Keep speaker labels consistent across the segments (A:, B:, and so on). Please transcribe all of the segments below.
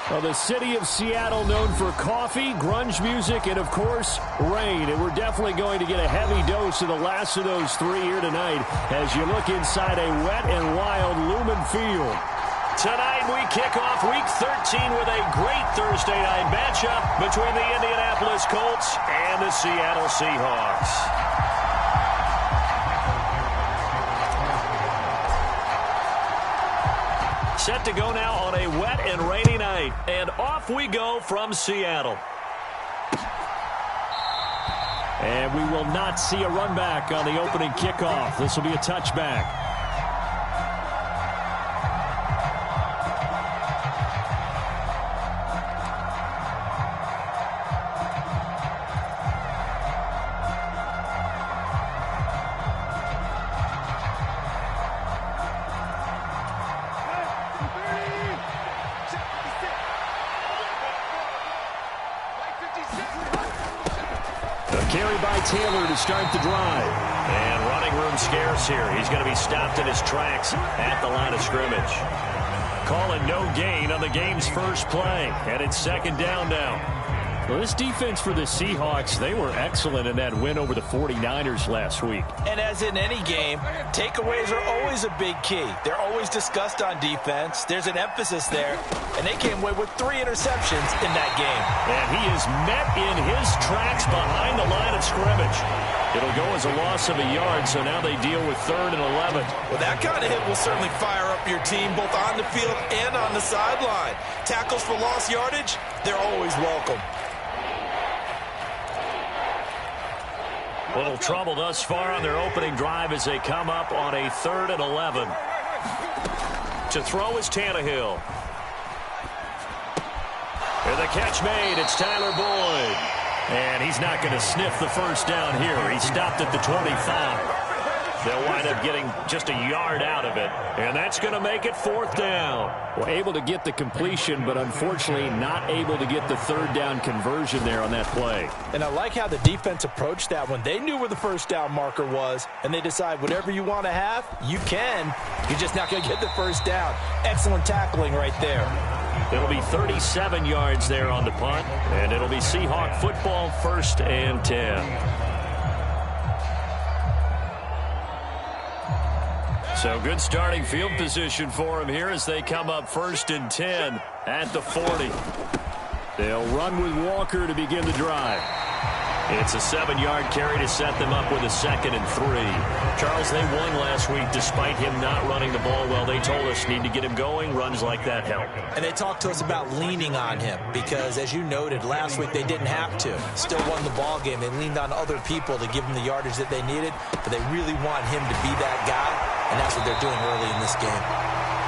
A: Well, the city of Seattle known for coffee, grunge music, and, of course, rain. And we're definitely going to get a heavy dose of the last of those three here tonight as you look inside a wet and wild Lumen Field.
B: Tonight we kick off Week 13 with a great Thursday night matchup between the Indianapolis Colts and the Seattle Seahawks. Set to go now on a wet and rainy night. And off we go from Seattle.
A: And we will not see a run back on the opening kickoff. This will be a touchback. Carry by Taylor to start the drive.
B: And running room scarce here. He's going to be stopped in his tracks at the line of scrimmage. Calling no gain on the game's first play. And it's second down now.
A: Well, this defense for the Seahawks, they were excellent in that win over the 49ers last week.
C: And as in any game, takeaways are always a big key. They're always discussed on defense. There's an emphasis there. And they came away with 3 interceptions in that game.
B: And he is met in his tracks behind the line of scrimmage. It'll go as a loss of a yard, so now they deal with 3rd and 11.
C: Well, that kind of hit will certainly fire up your team both on the field and on the sideline. Tackles for lost yardage, they're always welcome.
B: Little trouble thus far on their opening drive as they come up on a 3rd and 11. To throw is Tannehill. And the catch made. It's Tyler Boyd. And he's not going to sniff the first down here. He stopped at the 25. They'll wind up getting just a yard out of it. And that's going to make it 4th down.
A: Well, able to get the completion, but unfortunately not able to get the 3rd down conversion there on that play.
C: And I like how the defense approached that one. They knew where the first down marker was, and they decide whatever you want to have, you can. You're just not going to get the first down. Excellent tackling right there.
B: It'll be 37 yards there on the punt, and it'll be Seahawk football 1st and 10. So good starting field position for him here as they come up 1st and 10 at the 40.
A: They'll run with Walker to begin the drive.
B: It's a 7-yard carry to set them up with a 2nd and 3. Charles, they won last week despite him not running the ball well. They told us need to get him going. Runs like that help.
C: And they talked to us about leaning on him because, as you noted, last week they didn't have to. Still won the ball game. They leaned on other people to give them the yardage that they needed, but they really want him to be that guy, and that's what they're doing early in this game.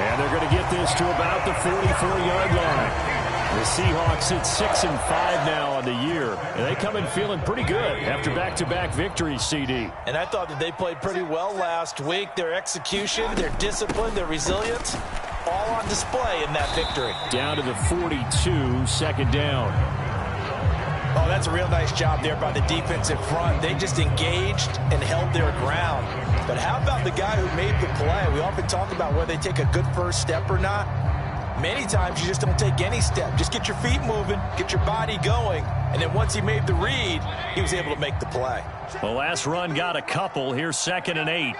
A: And they're going to get this to about the 44-yard line. The Seahawks at 6-5 now on the year. And they come in feeling pretty good after back-to-back victories, CD.
C: And I thought that they played pretty well last week. Their execution, their discipline, their resilience, all on display in that victory.
A: Down to the 42, 2nd down.
C: Oh, that's a real nice job there by the defensive front. They just engaged and held their ground. But how about the guy who made the play? We often talk about whether they take a good first step or not. Many times you just don't take any step. Just get your feet moving, get your body going, and then once he made the read, he was able to make the play.
B: The last run got a couple. Here's 2nd and 8.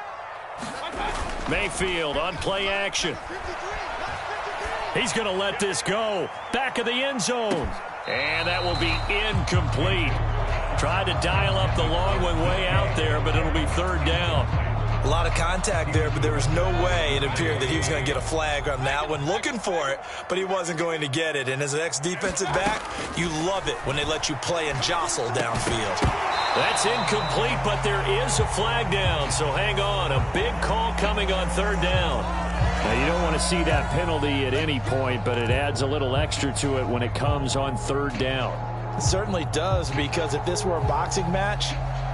B: Mayfield on play action. He's going to let this go. Back of the end zone. And that will be incomplete. Tried to dial up the long one way out there, but it'll be 3rd down.
C: A lot of contact there, but there was no way it appeared that he was going to get a flag on that one. Looking for it, but he wasn't going to get it. And as an ex-defensive back, you love it when they let you play and jostle downfield.
B: That's incomplete, but there is a flag down, so hang on. A big call coming on 3rd down.
A: Now, you don't want to see that penalty at any point, but it adds a little extra to it when it comes on 3rd down.
C: It certainly does, because if this were a boxing match,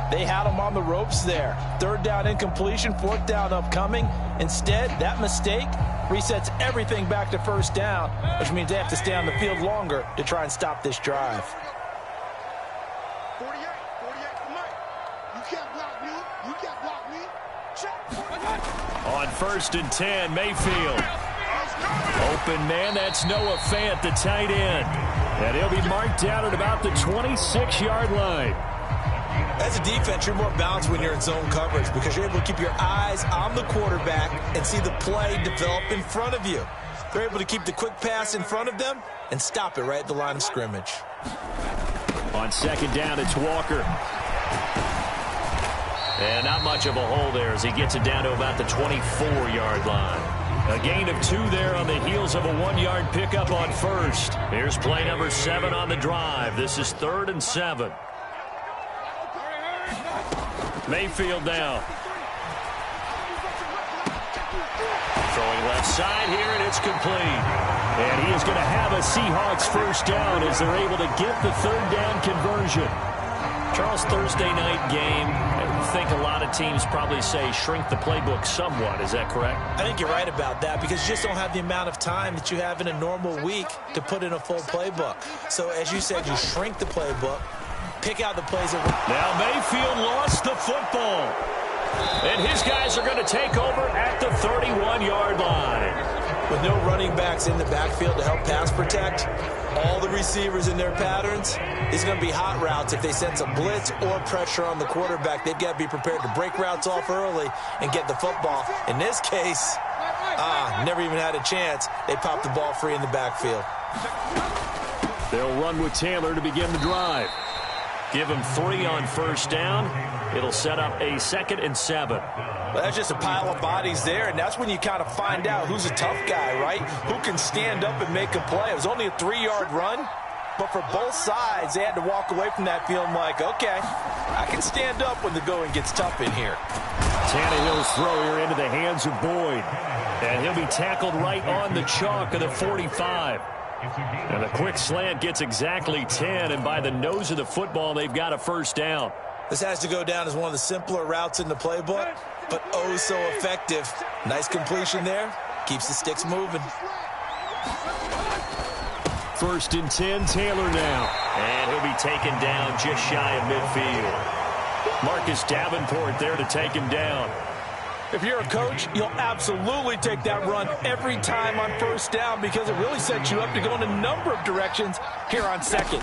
C: they had him on the ropes there. 3rd down incompletion, 4th down upcoming. Instead, that mistake resets everything back to 1st down, which means they have to stay on the field longer to try and stop this drive.
D: 48, Mike. You can't block me. You can't block me. Check.
B: On 1st and 10, Mayfield.
A: Open man, that's Noah Fant, the tight end. And he'll be marked down at about the 26-yard line.
C: As a defense, you're more balanced when you're in zone coverage because you're able to keep your eyes on the quarterback and see the play develop in front of you. They're able to keep the quick pass in front of them and stop it right at the line of scrimmage.
A: On second down, it's Walker.
B: And not much of a hole there as he gets it down to about the 24-yard line. A gain of 2 there on the heels of a 1-yard pickup on first. Here's play number 7 on the drive. This is 3rd and 7. Mayfield now. Throwing left side here, and it's complete.
A: And he is going to have a Seahawks first down as they're able to get the 3rd down conversion.
B: Charles, Thursday night game, I think a lot of teams probably say shrink the playbook somewhat. Is that correct?
C: I think you're right about that because you just don't have the amount of time that you have in a normal week to put in a full playbook. So, as you said, you shrink the playbook, pick out the plays.
B: Now Mayfield lost the football. And his guys are going to take over at the 31-yard line.
C: With no running backs in the backfield to help pass protect, all the receivers in their patterns, these are going to be hot routes. If they sense a blitz or pressure on the quarterback, they've got to be prepared to break routes off early and get the football. In this case, never even had a chance. They popped the ball free in the backfield.
A: They'll run with Taylor to begin the drive.
B: Give him 3 on first down. It'll set up a 2nd and 7.
C: Well, that's just a pile of bodies there, and that's when you kind of find out who's a tough guy, right? Who can stand up and make a play. It was only a 3-yard run, but for both sides, they had to walk away from that feeling like, okay, I can stand up when the going gets tough in here.
A: Tannehill's throw here into the hands of Boyd.
B: And he'll be tackled right on the chalk of the 45.
A: And a quick slant gets exactly 10, and by the nose of the football, they've got a first down.
C: This has to go down as one of the simpler routes in the playbook, but oh so effective. Nice completion there. Keeps the sticks moving.
A: 1st and 10, Taylor now.
B: And he'll be taken down just shy of midfield.
A: Marcus Davenport there to take him down.
C: If you're a coach, you'll absolutely take that run every time on first down because it really sets you up to go in a number of directions here on 2nd.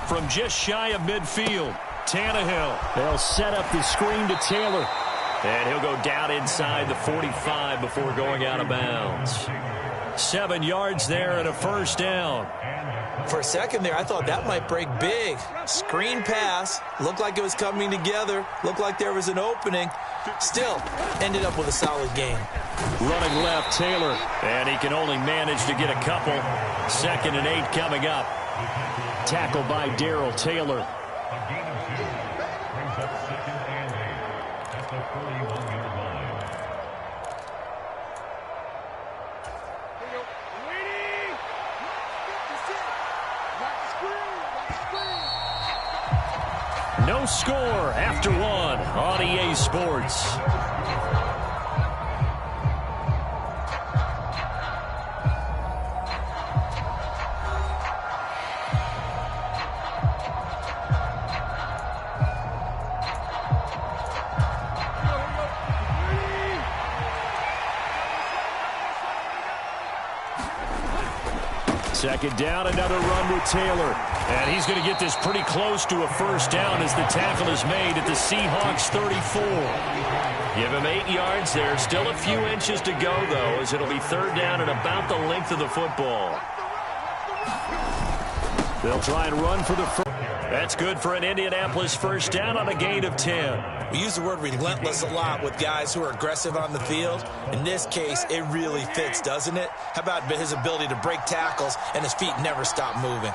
B: From just shy of midfield, Tannehill.
A: They'll set up the screen to Taylor.
B: And he'll go down inside the 45 before going out of bounds.
A: 7 yards there and a first down.
C: For a second there, I thought that might break big. Screen pass. Looked like it was coming together. Looked like there was an opening. Still, ended up with a solid gain.
A: Running left, Taylor.
B: And he can only manage to get a couple. 2nd and 8 coming up.
A: Tackled by Darrell Taylor.
B: No score after 1 on EA Sports.
A: Second down, another run with Taylor.
B: And he's going to get this pretty close to a first down as the tackle is made at the Seahawks 34. Give him 8 yards there. Still a few inches to go, though, as it'll be 3rd down and about the length of the football.
A: They'll try and run for the first.
B: That's good for an Indianapolis first down on a gain of 10.
C: We use the word relentless a lot with guys who are aggressive on the field. In this case, it really fits, doesn't it? How about his ability to break tackles and his feet never stop moving?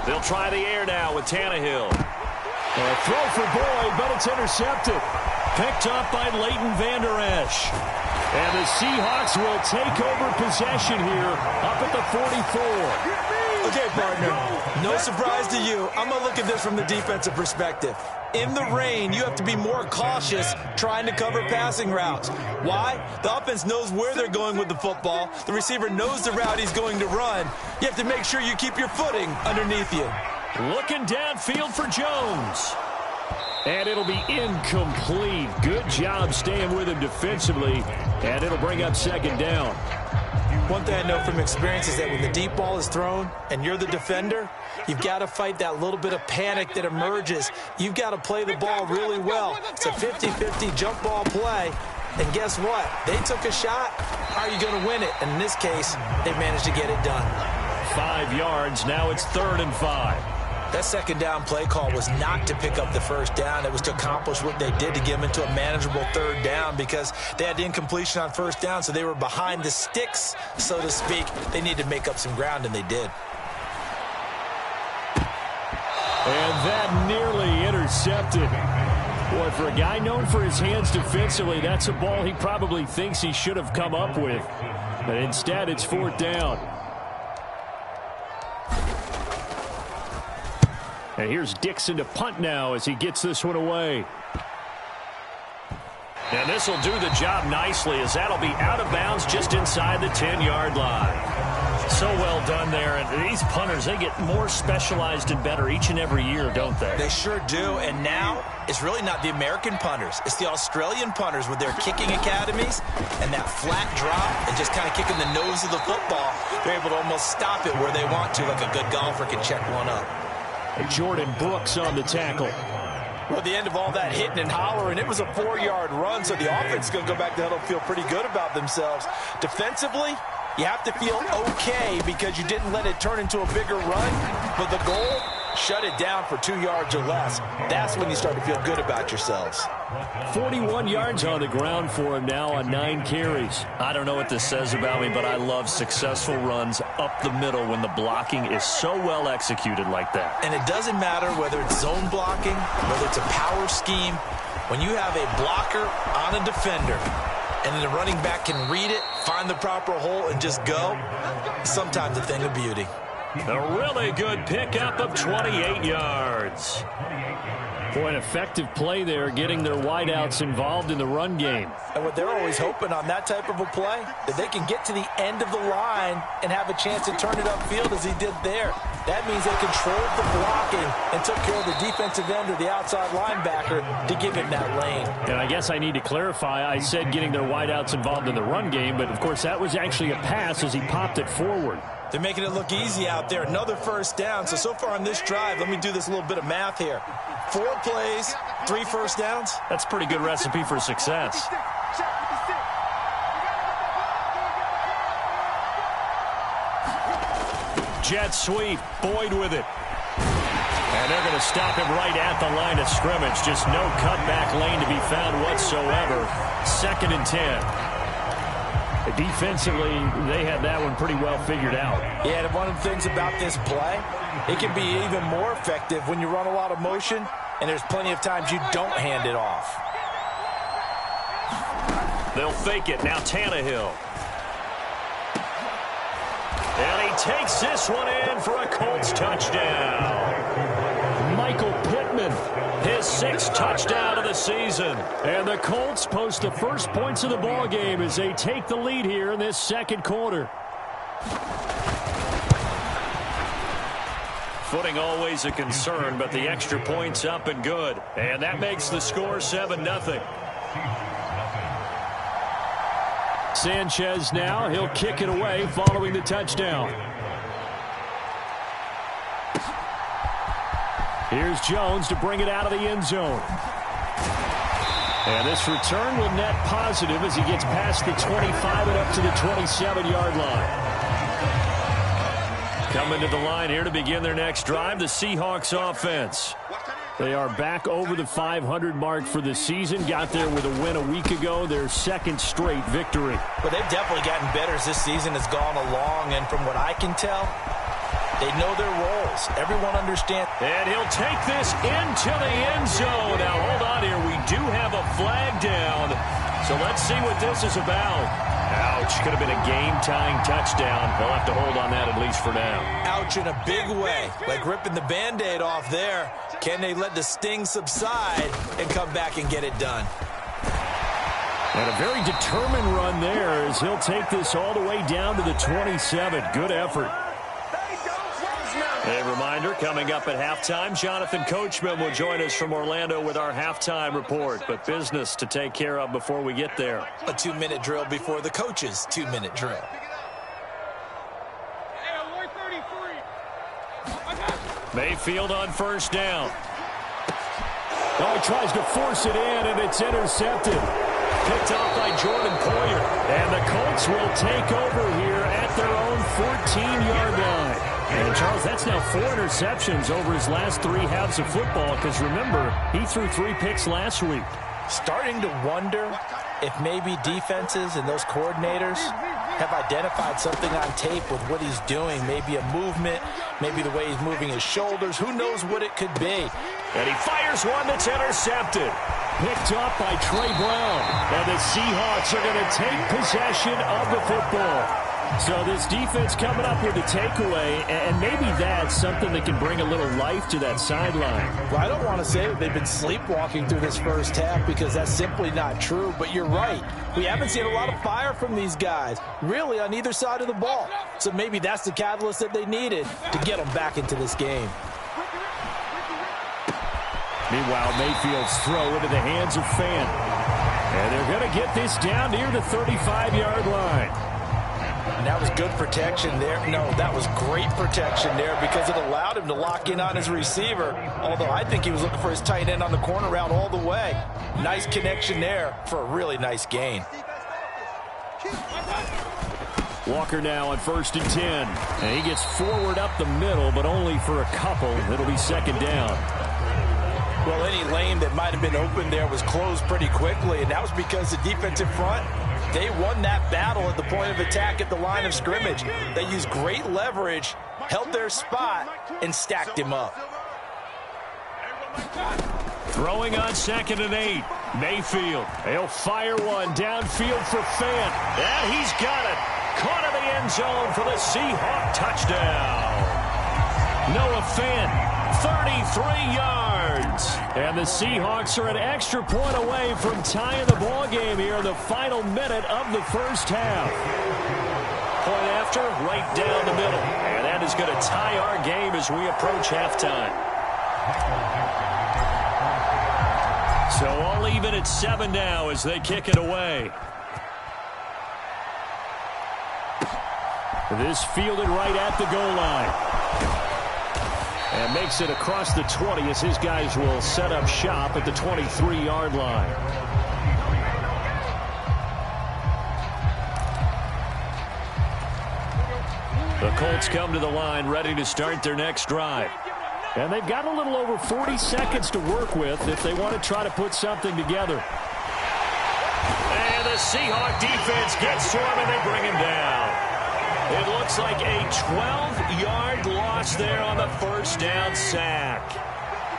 B: They'll try the air now with Tannehill.
A: A throw for Boyd, but it's intercepted.
B: Picked up by Leighton Vander Esch.
A: And the Seahawks will take over possession here up at the 44.
C: Okay, partner, no surprise to you. I'm going to look at this from the defensive perspective. In the rain, you have to be more cautious trying to cover passing routes. Why? The offense knows where they're going with the football. The receiver knows the route he's going to run. You have to make sure you keep your footing underneath you.
B: Looking downfield for Jones.
A: And it'll be incomplete. Good job staying with him defensively. And it'll bring up second down.
C: One thing I know from experience is that when the deep ball is thrown and you're the defender, you've got to fight that little bit of panic that emerges. You've got to play the ball really well. It's a 50-50 jump ball play. And guess what? They took a shot. How are you going to win it? And in this case, they managed to get it done.
A: 5 yards. Now it's 3rd and 5.
C: That second down play call was not to pick up the first down. It was to accomplish what they did to get them into a manageable 3rd down because they had incompletion on 1st down, so they were behind the sticks, so to speak. They needed to make up some ground, and they did.
A: And that nearly intercepted. Boy, for a guy known for his hands defensively, that's a ball he probably thinks he should have come up with. But instead, it's 4th down. And here's Dixon to punt now as he gets this one away.
B: And this will do the job nicely as that'll be out of bounds just inside the 10-yard line. So well done there. And these punters, they get more specialized and better each and every year, don't they?
C: They sure do. And now it's really not the American punters. It's the Australian punters with their kicking academies and that flat drop and just kind of kicking the nose of the football. They're able to almost stop it where they want to, like a good golfer can check one up.
A: Jordan Brooks on the tackle.
C: Well, at the end of all that hitting and hollering, it was a 4-yard run, so the offense is going to go back to huddle and feel pretty good about themselves. Defensively, you have to feel okay because you didn't let it turn into a bigger run, but the goal, shut it down for 2 yards or less. That's when you start to feel good about yourselves.
A: 41 yards on the ground for him now on 9 carries.
B: I don't know what this says about me, but I love successful runs up the middle when the blocking is so well executed like that.
C: And it doesn't matter whether it's zone blocking, whether it's a power scheme. When you have a blocker on a defender and then the running back can read it, find the proper hole, and just go, sometimes a thing of beauty.
B: A really good pickup of 28 yards.
A: Boy, an effective play there, getting their wideouts involved in the run game.
C: And what they're always hoping on that type of a play, that they can get to the end of the line and have a chance to turn it upfield as he did there. That means they controlled the blocking and took care of the defensive end or the outside linebacker to give him that lane.
A: And I guess I need to clarify, I said getting their wideouts involved in the run game, but of course that was actually a pass as he popped it forward.
C: They're making it look easy out there. Another 1st down. So far on this drive, let me do this little bit of math here. 4 plays, 3 first downs.
B: That's a pretty good recipe for success. Jet sweep. Boyd with it. And they're going to stop him right at the line of scrimmage. Just no cutback lane to be found whatsoever. 2nd and 10.
A: Defensively, they had that one pretty well figured out.
C: Yeah, and one of the things about this play, it can be even more effective when you run a lot of motion, and there's plenty of times you don't hand it off.
B: They'll fake it. Now Tannehill. And he takes this one in for a Colts touchdown.
A: Michael Pittman,
B: his 6th touchdown of the season.
A: And the Colts post the first points of the ball game as they take the lead here in this 2nd quarter.
B: Footing always a concern, but the extra point's up and good. And that makes the score 7-0.
A: Sanchez now, he'll kick it away following the touchdown. Here's Jones to bring it out of the end zone. And this return will net positive as he gets past the 25 and up to the 27-yard line.
B: Coming to the line here to begin their next drive, the Seahawks offense.
A: They are back over the 500 mark for the season. Got there with a win a week ago, their 2nd straight victory.
C: But they've definitely gotten better as this season has gone along, and from what I can tell, they know their roles. Everyone understands.
B: And he'll take this into the end zone. Now, hold on here. We do have a flag down. So let's see what this is about. Ouch. Could have been a game-tying touchdown. They'll have to hold on that at least for now.
C: Ouch in a big way. Like ripping the Band-Aid off there. Can they let the sting subside and come back and get it done?
A: And a very determined run there as he'll take this all the way down to the 27. Good effort.
B: A reminder, coming up at halftime, Jonathan Coachman will join us from Orlando with our halftime report. But business to take care of before we get there.
C: A 2-minute drill before the coach's 2-minute drill.
B: Mayfield on first down.
A: Oh, he tries to force it in, and it's intercepted.
B: Picked off by Jordan Poyer.
A: And the Colts will take over here at their own 14-yard line. And, Charles, that's now 4 interceptions over his last 3 halves of football because, remember, he threw 3 picks last week.
C: Starting to wonder if maybe defenses and those coordinators have identified something on tape with what he's doing. Maybe a movement, maybe the way he's moving his shoulders. Who knows what it could be?
B: And he fires one that's intercepted.
A: Picked up by Trey Brown. And the Seahawks are going to take possession of the football. So this defense coming up with a takeaway, and maybe that's something that can bring a little life to that sideline.
C: Well, I don't want to say that they've been sleepwalking through this first half because that's simply not true, but you're right. We haven't seen a lot of fire from these guys, really, on either side of the ball. So maybe that's the catalyst that they needed to get them back into this game.
A: Meanwhile, Mayfield's throw into the hands of Fant. And they're going to get this down near the 35-yard line.
C: And that was good protection there. No, that was great protection there because it allowed him to lock in on his receiver. Although I think he was looking for his tight end on the corner route all the way. Nice connection there for a really nice gain.
A: Walker now on 1st and 10. And he gets forward up the middle, but only for a couple. It'll be 2nd down.
C: Well, any lane that might have been open there was closed pretty quickly, and that was because the defensive front, they won that battle at the point of attack at the line of scrimmage. They used great leverage, held their spot, and stacked him up.
B: Throwing on 2nd and 8. Mayfield. He'll fire one downfield for Fant. And he's got it. Caught in the end zone for the Seahawks touchdown. Noah Fant, 33 yards.
A: And the Seahawks are an extra point away from tying the ball game here in the final minute of the first half.
B: Point after, right down the middle. And that is going to tie our game as we approach halftime. So all even at 7 now as they kick it away.
A: This fielded right at the goal line. And makes it across the 20 as his guys will set up shop at the 23-yard line.
B: The Colts come to the line ready to start their next drive.
A: And they've got a little over 40 seconds to work with if they want to try to put something together.
B: And the Seahawk defense gets to him and they bring him down. It looks like a 12-yard loss there on the first down sack.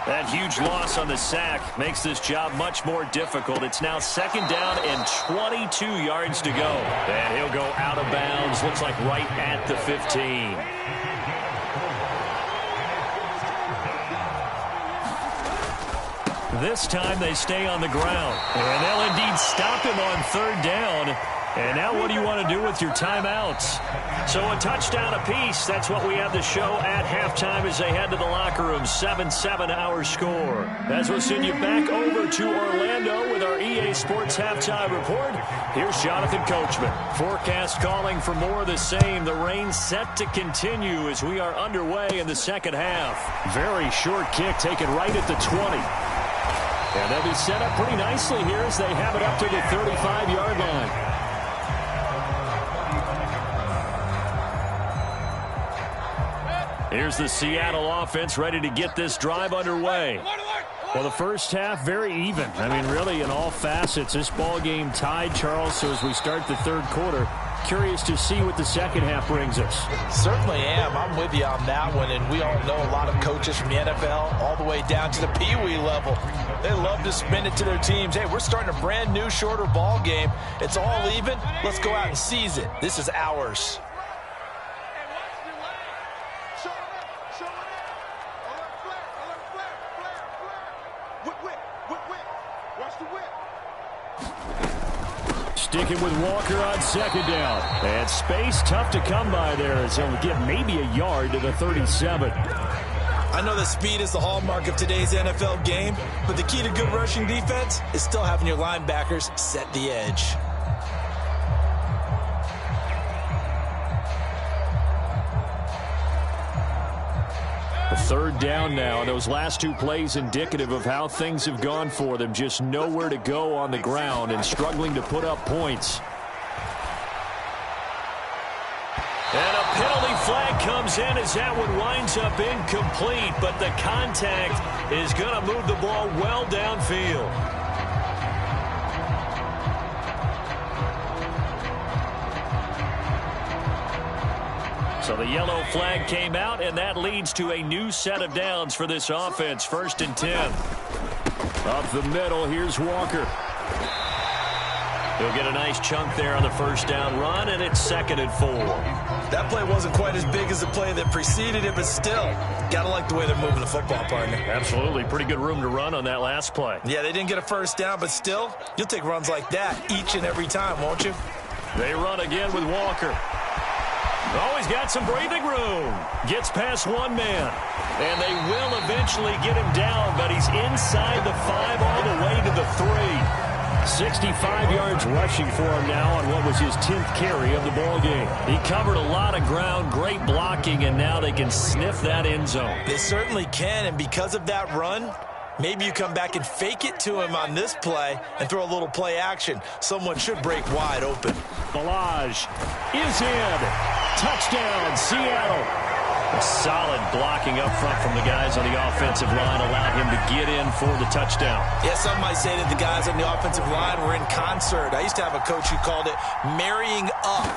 B: That huge loss on the sack makes this job much more difficult. It's now 2nd down and 22 yards to go. And he'll go out of bounds. Looks like right at the 15. This time they stay on the ground. And they'll indeed stop him on 3rd down. And now what do you want to do with your timeouts? So a touchdown apiece. That's what we have to show at halftime as they head to the locker room. 7-7 our score. As we'll send you back over to Orlando with our EA Sports Halftime Report. Here's Jonathan Coachman. Forecast calling for more of the same. The rain set to continue as we are underway in the second half.
A: Very short kick taken right at the 20. And they'll be set up pretty nicely here as they have it up to the 35-yard line.
B: Here's the Seattle offense ready to get this drive underway.
A: Well, the first half, very even. I mean, really, in all facets, this ball game tied, Charles. So as we start the 3rd quarter, curious to see what the second half brings us.
C: Certainly am. I'm with you on that one. And we all know a lot of coaches from the NFL all the way down to the Pee-wee level. They love to spin it to their teams. Hey, we're starting a brand new, shorter ball game. It's all even. Let's go out and seize it. This is ours.
A: Sticking with Walker on second down. And space tough to come by there as he'll get maybe a yard to the 37.
C: I know that speed is the hallmark of today's NFL game, but the key to good rushing defense is still having your linebackers set the edge.
A: A third down now. Those last two plays indicative of how things have gone for them. Just nowhere to go on the ground and struggling to put up points.
B: And a penalty flag comes in as that one winds up incomplete, but the contact is going to move the ball well downfield. So the yellow flag came out, and that leads to a new set of downs for this offense. 1st and 10.
A: Up the middle, here's Walker.
B: He'll get a nice chunk there on the first down run, and it's 2nd and 4.
C: That play wasn't quite as big as the play that preceded it, but still, got to like the way they're moving the football, partner.
B: Absolutely. Pretty good room to run on that last play.
C: Yeah, they didn't get a first down, but still, you'll take runs like that each and every time, won't you?
B: They run again with Walker. Oh, he's got some breathing room. Gets past one man. And they will eventually get him down, but he's inside the 5 all the way to the 3.
A: 65 yards rushing for him now on what was his 10th carry of the ball game.
B: He covered a lot of ground, great blocking, and now they can sniff that end zone.
C: They certainly can, and because of that run, maybe you come back and fake it to him on this play and throw a little play action. Someone should break wide open.
A: Balaj is in. Touchdown, Seattle.
B: A solid blocking up front from the guys on the offensive line allowed him to get in for the touchdown.
C: Yeah, some might say that the guys on the offensive line were in concert. I used to have a coach who called it marrying up,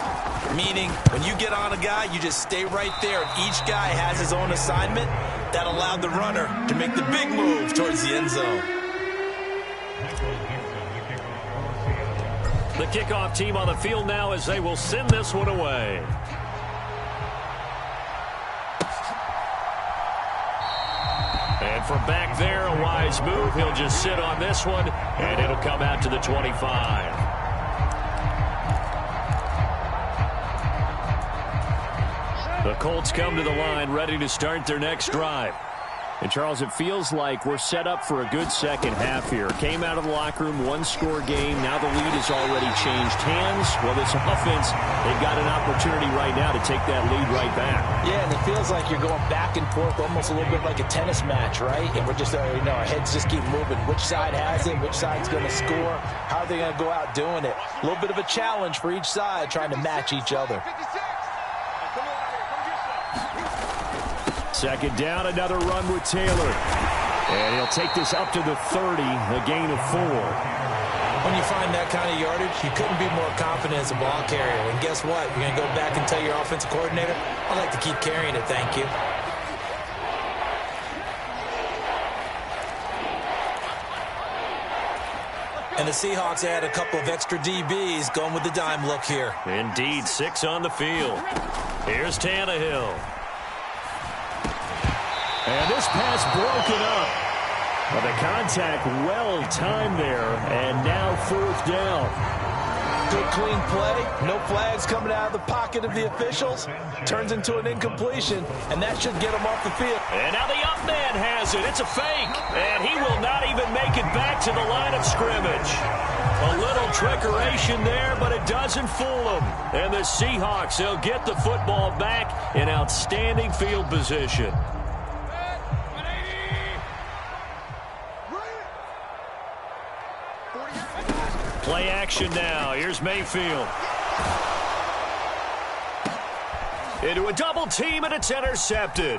C: meaning when you get on a guy, you just stay right there. Each guy has his own assignment. That allowed the runner to make the big move towards the end zone.
B: The kickoff team on the field now as they will send this one away. And from back there, a wise move. He'll just sit on this one, and it'll come out to the 25. The Colts come to the line, ready to start their next drive.
A: And, Charles, it feels like we're set up for a good second half here. Came out of the locker room, one-score game. Now the lead has already changed hands. Well, this offense, they've got an opportunity right now to take that lead right back.
C: Yeah, and it feels like you're going back and forth almost a little bit like a tennis match, right? And we're just, our heads just keep moving. Which side has it? Which side's going to score? How are they going to go out doing it? A little bit of a challenge for each side trying to match each other.
A: Second down, another run with Taylor. And he'll take this up to the 30, a gain of 4.
C: When you find that kind of yardage, you couldn't be more confident as a ball carrier. And guess what? You're going to go back and tell your offensive coordinator, I'd like to keep carrying it, thank you. And the Seahawks add a couple of extra DBs going with the dime look here.
B: Indeed, 6 on the field. Here's Tannehill.
A: And this pass broken up. Well, the contact well-timed there, and now 4th down.
C: Good, clean play. No flags coming out of the pocket of the officials. Turns into an incompletion, and that should get him off the field.
B: And now the up man has it. It's a fake, and he will not even make it back to the line of scrimmage. A little trickeration there, but it doesn't fool them. And the Seahawks, they'll get the football back in outstanding field position. Play action now. Here's Mayfield. Into a double team, and it's intercepted.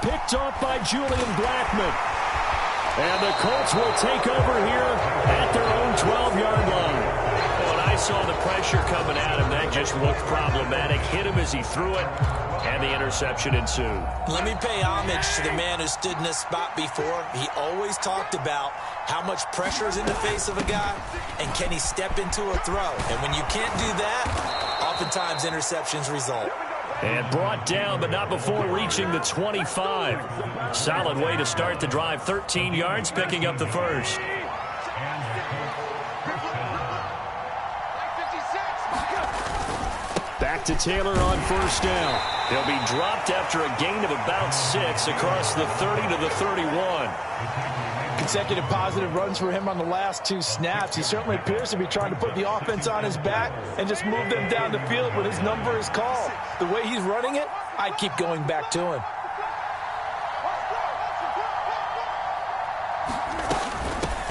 A: Picked off by Julian Blackmon. And the Colts will take over here at their own 12-yard line.
B: When I saw the pressure coming at him, that just looked problematic. Hit him as he threw it, and the interception ensued.
C: Let me pay homage to the man who stood in this spot before. He always talked about how much pressure is in the face of a guy, and can he step into a throw? And when you can't do that, oftentimes interceptions result.
B: And brought down, but not before reaching the 25. Solid way to start the drive. 13 yards, picking up the first.
A: back to Taylor on first down.
B: He'll be dropped after a gain of about 6 across the 30 to the 31.
C: Consecutive positive runs for him on the last 2 snaps. He certainly appears to be trying to put the offense on his back and just move them down the field when his number is called. The way he's running it, I'd keep going back to him.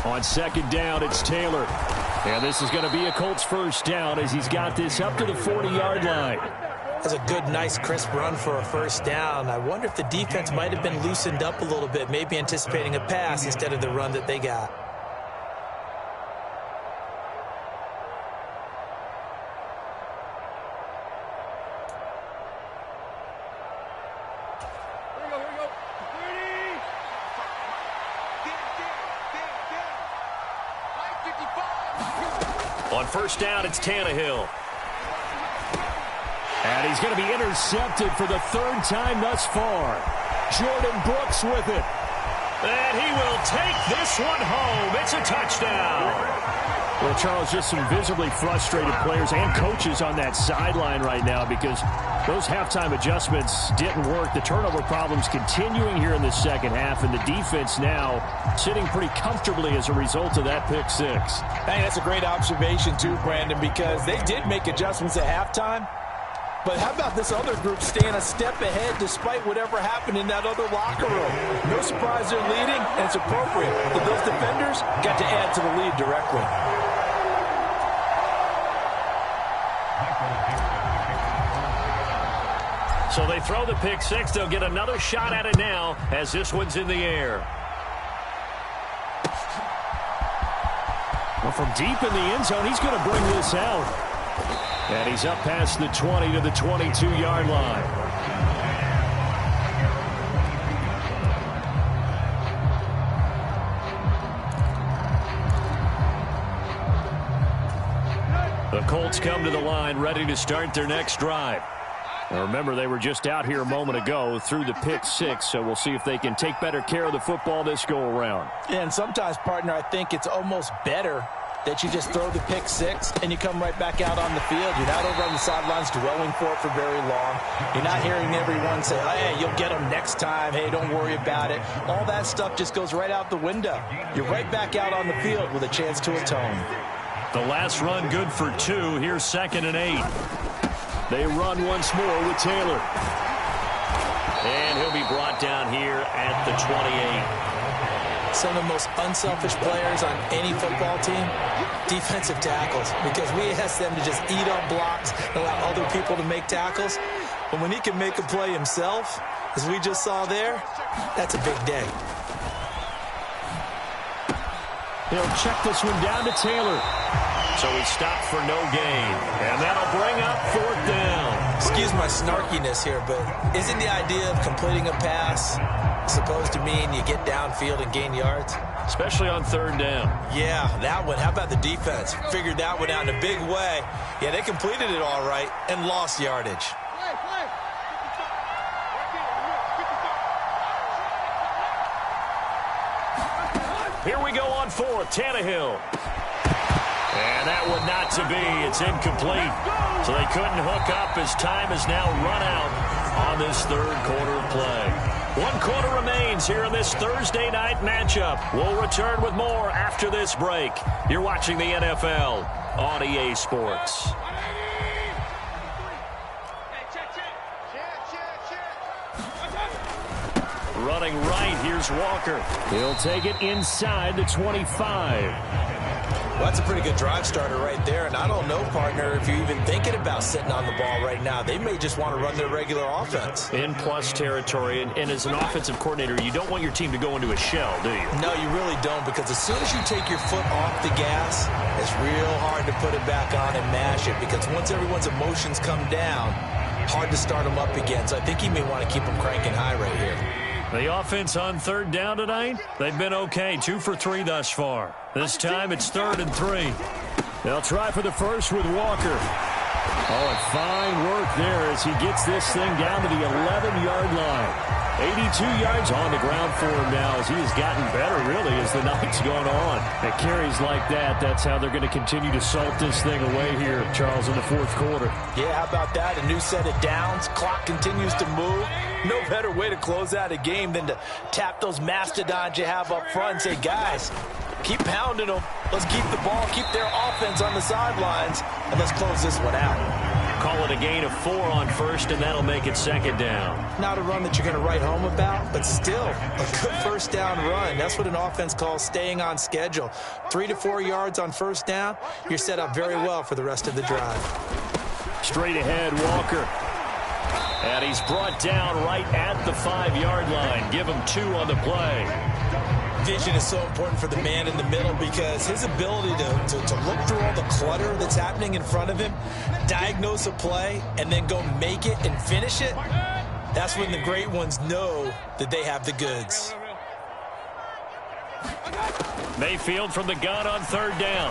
A: On second down, it's Taylor. And this is going to be a Colts first down as he's got this up to the 40-yard line.
C: That's a good, nice, crisp run for a first down. I wonder if the defense might have been loosened up a little bit, maybe anticipating a pass instead of the run that they got.
B: On first down, it's Tannehill.
A: And he's going to be intercepted for the 3rd time thus far. Jordan Brooks with it.
B: And he will take this one home. It's a touchdown.
A: Well, Charles, just some visibly frustrated players and coaches on that sideline right now because those halftime adjustments didn't work. The turnover problems continuing here in the second half, and the defense now sitting pretty comfortably as a result of that pick 6.
C: Hey, that's a great observation too, Brandon, because they did make adjustments at halftime. But how about this other group staying a step ahead despite whatever happened in that other locker room? No surprise they're leading, and it's appropriate. But those defenders got to add to the lead directly.
B: So they throw the pick 6. They'll get another shot at it now as this one's in the air.
A: Well, from deep in the end zone, he's going to bring this out. And he's up past the 20 to the 22-yard line.
B: The Colts come to the line ready to start their next drive.
A: Now remember, they were just out here a moment ago through the pick 6, so we'll see if they can take better care of the football this go-around.
C: And sometimes, partner, I think it's almost better that you just throw the pick 6 and you come right back out on the field. You're not over on the sidelines dwelling for it for very long. You're not hearing everyone say, hey, you'll get them next time. Hey, don't worry about it. All that stuff just goes right out the window. You're right back out on the field with a chance to atone.
B: The last run good for 2. Here's 2nd and 8.
A: They run once more with Taylor.
B: And he'll be brought down here at the 28.
C: Some of the most unselfish players on any football team, defensive tackles, because we ask them to just eat up blocks and allow other people to make tackles. But when he can make a play himself, as we just saw there, that's a big day.
A: He'll check this one down to Taylor.
B: So he stopped for no gain. And that'll bring up 4th down.
C: Excuse my snarkiness here, but isn't the idea of completing a pass supposed to mean you get downfield and gain yards?
B: Especially on 3rd down.
C: Yeah, that one. How about the defense? Figured that one out in a big way. Yeah, they completed it all right and lost yardage.
B: Here we go on 4th. Tannehill. And that one not to be. It's incomplete. So they couldn't hook up as time has now run out on this 3rd quarter of play. 1 quarter remains here in this Thursday night matchup. We'll return with more after this break. You're watching the NFL on EA Sports.
A: Running right, here's Walker. He'll take it inside the 25.
C: Well, that's a pretty good drive starter right there, and I don't know, partner, if you're even thinking about sitting on the ball right now. They may just want to run their regular offense.
B: In plus territory, and as an offensive coordinator, you don't want your team to go into a shell, do you?
C: No, you really don't, because as soon as you take your foot off the gas, it's real hard to put it back on and mash it, because once everyone's emotions come down, hard to start them up again. So I think he may want to keep them cranking high right here.
B: The offense on 3rd down tonight, they've been okay. 2 for 3 thus far. This time it's 3rd and 3.
A: They'll try for the first with Walker. Oh, and fine work there as he gets this thing down to the 11-yard line. 82 yards on the ground for him now as he has gotten better, really, as the night's gone on. At carries like that, that's how they're going to continue to salt this thing away here, Charles, in the fourth quarter.
C: Yeah, how about that? A new set of downs. Clock continues to move. No better way to close out a game than to tap those mastodons you have up front and say, guys, keep pounding them. Let's keep the ball, keep their offense on the sidelines, and let's close this one out.
B: Call it a gain of 4 on first, and that'll make it second down.
C: Not a run that you're going to write home about, but still a good first down run. That's what an offense calls staying on schedule. 3 to 4 yards on first down, you're set up very well for the rest of the drive.
A: Straight ahead, Walker.
B: And he's brought down right at the 5-yard line. Give him 2 on the play.
C: Vision is so important for the man in the middle because his ability to look through all the clutter that's happening in front of him, diagnose a play, and then go make it and finish it, that's when the great ones know that they have the goods.
B: Mayfield from the gun on third down.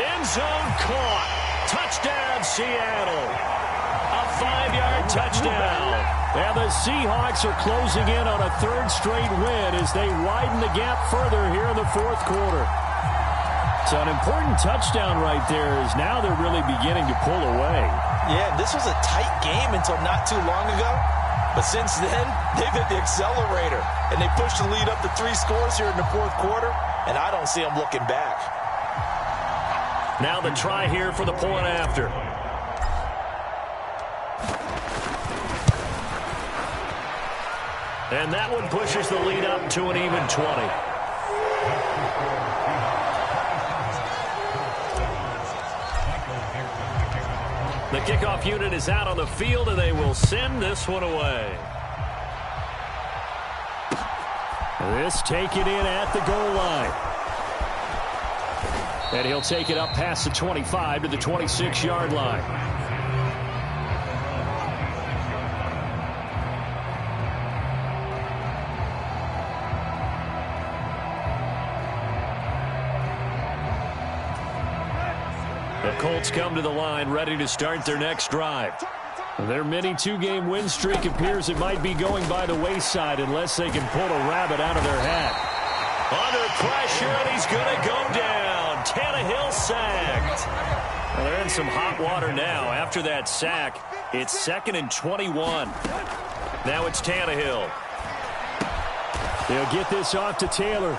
B: End zone caught. Touchdown, Seattle. A 5-yard touchdown.
A: And the Seahawks are closing in on a third straight win as they widen the gap further here in the fourth quarter. So an important touchdown right there is now they're really beginning to pull away.
C: Yeah, this was a tight game until not too long ago. But since then, they've hit the accelerator. And they pushed the lead up to 3 scores here in the fourth quarter. And I don't see them looking back.
B: Now the try here for the point after. And that one pushes the lead up to an even 20. The kickoff unit is out on the field, and they will send this one away.
A: This taken in at the goal line. And he'll take it up past the 25 to the 26-yard line.
B: The Colts come to the line ready to start their next drive.
A: Their mini 2-game win streak appears it might be going by the wayside unless they can pull a rabbit out of their hat.
B: Under pressure, and he's going to go down. Tannehill sacked. Well, they're in some hot water now. After that sack, it's 2nd and 21. Now it's Tannehill.
A: They'll get this off to Taylor.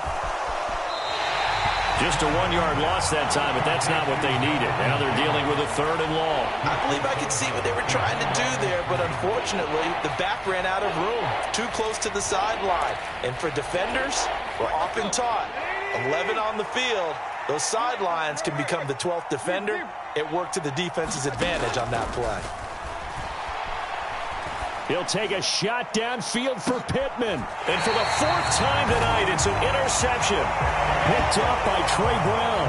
B: Just a 1-yard loss that time, but that's not what they needed. Now they're dealing with a 3rd and long.
C: I believe I could see what they were trying to do there, but unfortunately, the back ran out of room. Too close to the sideline. And for defenders, we're often taught, 11 on the field, those sidelines can become the 12th defender. It worked to the defense's advantage on that play.
A: He'll take a shot downfield for Pittman.
B: And for the 4th time tonight, it's an interception.
A: Picked up by Trey Brown.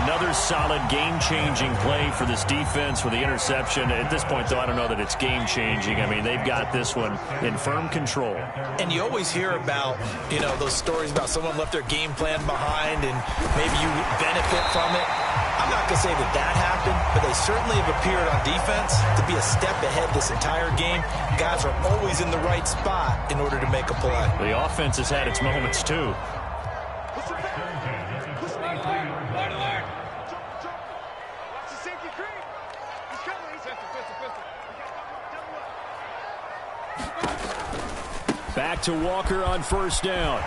B: Another solid game-changing play for this defense with the interception. At this point, though, I don't know that it's game-changing. I mean, they've got this one in firm control.
C: And you always hear about, those stories about someone left their game plan behind and maybe you benefit from it. I'm not going to say that happened, but they certainly have appeared on defense to be a step ahead this entire game. Guys are always in the right spot in order to make a play.
B: The offense has had its moments, too.
A: Back to Walker on first down.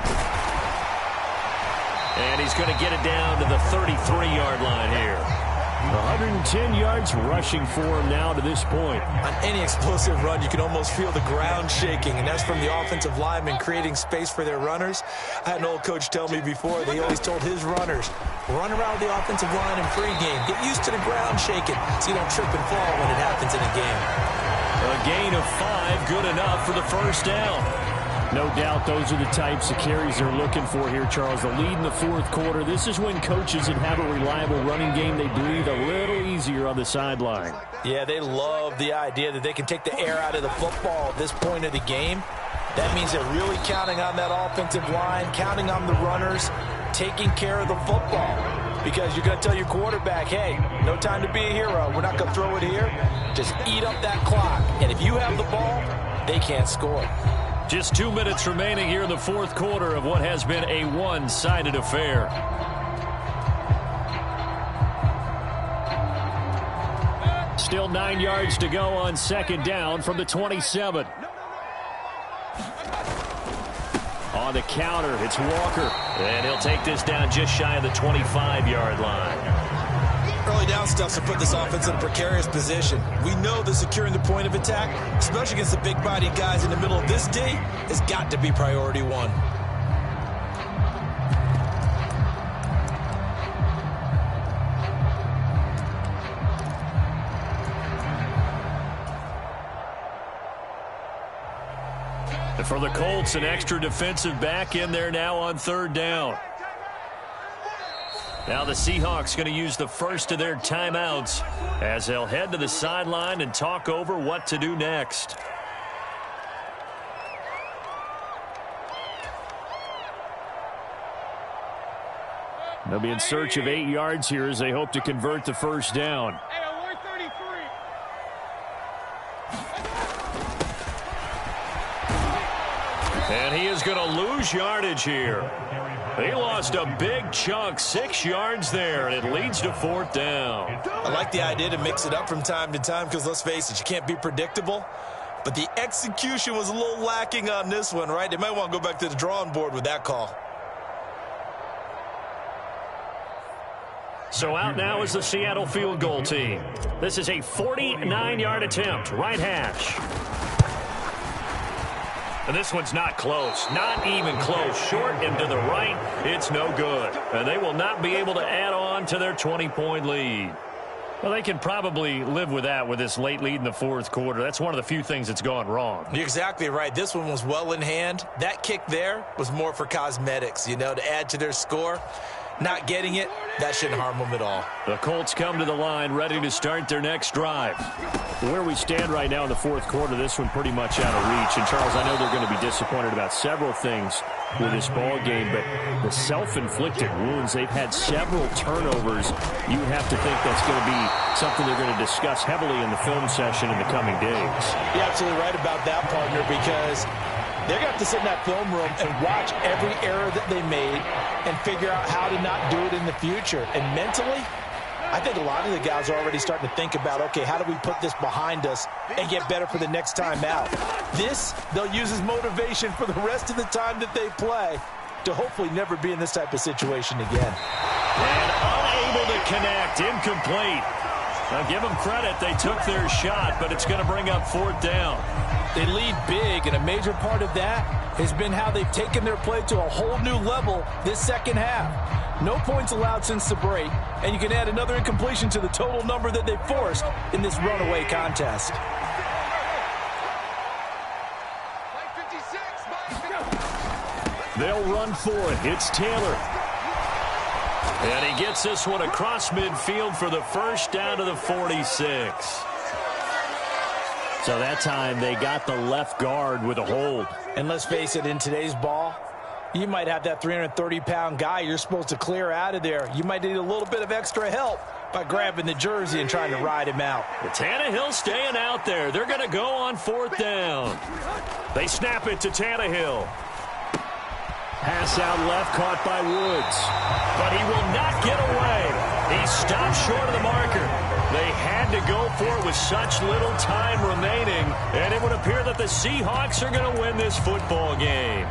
B: And he's going to get it down to the 33-yard line here.
A: 110 yards rushing for him now to this point.
C: On any explosive run, you can almost feel the ground shaking, and that's from the offensive linemen creating space for their runners. I had an old coach tell me before, they always told his runners, run around the offensive line in pregame. Get used to the ground shaking so you don't trip and fall when it happens in a game.
B: A gain of 5, good enough for the first down.
A: No doubt those are the types of carries they're looking for here, Charles. The lead in the fourth quarter. This is when coaches that have a reliable running game, they breathe a little easier on the sideline.
C: Yeah, they love the idea that they can take the air out of the football at this point of the game. That means they're really counting on that offensive line, counting on the runners, taking care of the football. Because you're going to tell your quarterback, hey, no time to be a hero. We're not going to throw it here. Just eat up that clock. And if you have the ball, they can't score.
B: Just 2 minutes remaining here in the fourth quarter of what has been a one-sided affair.
A: Still 9 yards to go on second down from the 27. On the counter, it's Walker.
B: And he'll take this down just shy of the 25-yard line.
C: Early down stuff to put this offense in a precarious position. We know that securing the point of attack, especially against the big-bodied guys in the middle of this D, has got to be priority one.
B: And for the Colts, an extra defensive back in there now on third down. Now the Seahawks going to use the first of their timeouts as they'll head to the sideline and talk over what to do next.
A: They'll be in search of 8 yards here as they hope to convert the first down.
B: And he is going to lose yardage here. He lost a big chunk, 6 yards there, and it leads to fourth down.
C: I like the idea to mix it up from time to time because, let's face it, you can't be predictable. But the execution was a little lacking on this one, right? They might want to go back to the drawing board with that call.
B: So out now is the Seattle field goal team. This is a 49-yard attempt, right hash. And this one's not close, not even close. Short and to the right, it's no good. And they will not be able to add on to their 20-point lead. Well, they can probably live with that with this late lead in the fourth quarter. That's one of the few things that's gone wrong.
C: You're exactly right. This one was well in hand. That kick there was more for cosmetics, you know, to add to their score. Not getting it, that shouldn't harm them at all.
A: The Colts come to the line ready to start their next drive. Where we stand right now in the fourth quarter, this one pretty much out of reach. And, Charles, I know they're going to be disappointed about several things with this ball game, but the self-inflicted wounds, they've had several turnovers. You would have to think that's going to be something they're going to discuss heavily in the film session in the coming days.
C: You're absolutely right about that, partner, because they're going to have to sit in that film room and watch every error that they made and figure out how to not do it in the future. And mentally, I think a lot of the guys are already starting to think about, okay, how do we put this behind us and get better for the next time out? This, they'll use as motivation for the rest of the time that they play to hopefully never be in this type of situation again.
B: And unable to connect, incomplete. Now give them credit, they took their shot, but it's going to bring up fourth down.
C: They lead big, and a major part of that has been how they've taken their play to a whole new level this second half. No points allowed since the break, and you can add another incompletion to the total number that they've forced in this runaway contest.
A: They'll run for it. It's Taylor.
B: And he gets this one across midfield for the first down to the 46.
A: So that time they got the left guard with a hold.
C: And let's face it, in today's ball, you might have that 330-pound guy you're supposed to clear out of there. You might need a little bit of extra help by grabbing the jersey and trying to ride him out.
B: Tannehill staying out there. They're going to go on fourth down. They snap it to Tannehill.
A: Pass out left, caught by Woods.
B: But he will not get away. He stopped short of the marker. They had to go for it with such little time remaining, and it would appear that the Seahawks are going to win this football game.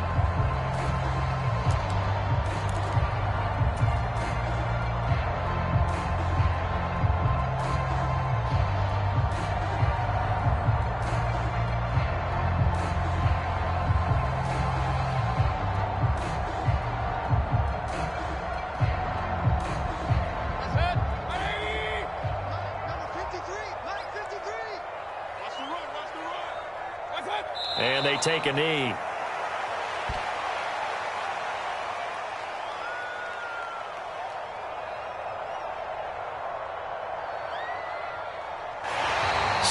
B: And they take a knee.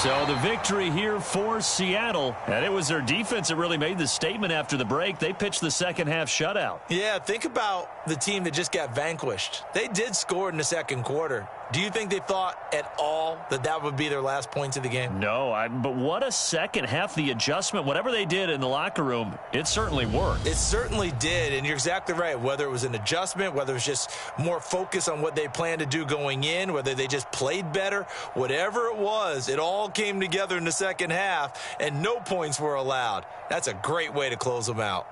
B: So the victory here for Seattle. And it was their defense that really made the statement after the break. They pitched the second half shutout.
C: Yeah, think about the team that just got vanquished. They did score in the second quarter. Do you think they thought at all that that would be their last points of the game?
B: No, but what a second half. The adjustment, whatever they did in the locker room, it certainly worked.
C: It certainly did, and you're exactly right. Whether it was an adjustment, whether it was just more focus on what they planned to do going in, whether they just played better, whatever it was, it all came together in the second half, and no points were allowed. That's a great way to close them out.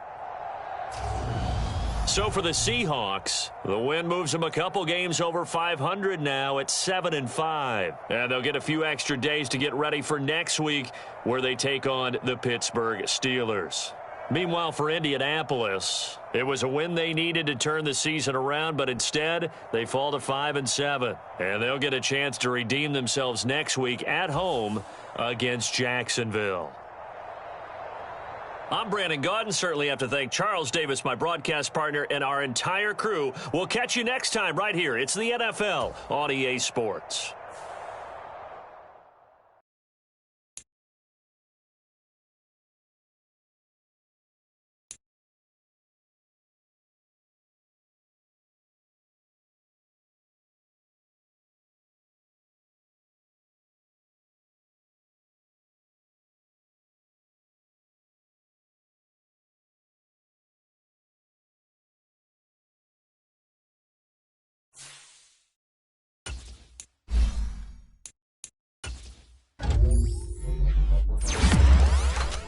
A: So for the Seahawks, the win moves them a couple games over 500 now at 7-5. And they'll get a few extra days to get ready for next week where they take on the Pittsburgh Steelers. Meanwhile, for Indianapolis, it was a win they needed to turn the season around, but instead they fall to 5-7. And they'll get a chance to redeem themselves next week at home against Jacksonville. I'm Brandon Gaudin. Certainly have to thank Charles Davis, my broadcast partner, and our entire crew. We'll catch you next time right here. It's the NFL on EA Sports.